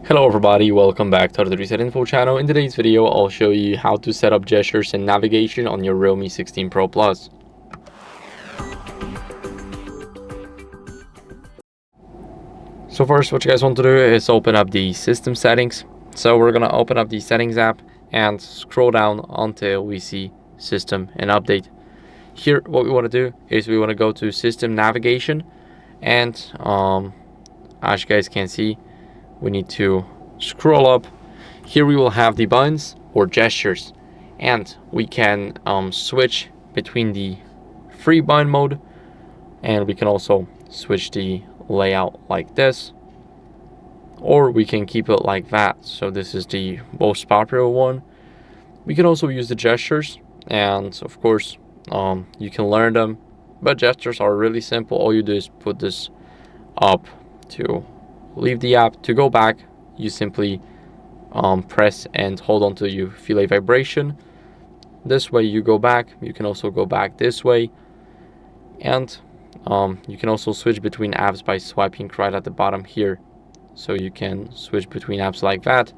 Hello everybody, welcome back to the HardReset.Info channel. In today's video, I'll show you how to set up gestures and navigation on your Realme 16 Pro Plus. So first, what you guys want to do is open up the system settings. So we're going to open up the settings app and scroll down until we see system and update. Here, what we want to do is we want to go to system navigation, and as you guys can see, we need to scroll up. Here we will have the buttons or gestures, and we can switch between the free button mode, and we can also switch the layout like this, or we can keep it like that. So this is the most popular one. We can also use the gestures, and of course you can learn them, but gestures are really simple. All you do is put this up to leave the app. To go back, you simply press and hold on till you feel a vibration. This way you go back. You can also go back this way, and you can also switch between apps by swiping right at the bottom here. So you can switch between apps like that.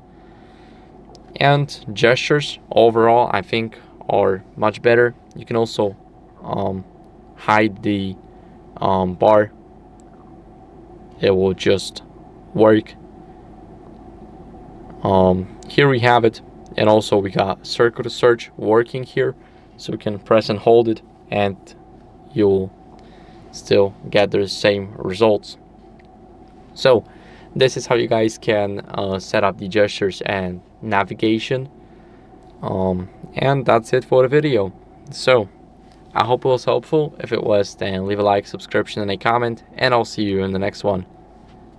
And gestures overall, I think, are much better. You can also hide the bar. It will just work. Here we have it, and also we got circle to search working here, so we can press and hold it and you'll still get the same results. So this is how you guys can set up the gestures and navigation, and that's it for the video. So I hope it was helpful. If it was, then leave a like, subscription, and a comment, and I'll see you in the next one.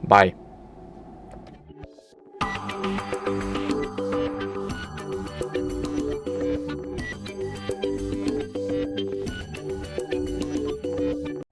Bye.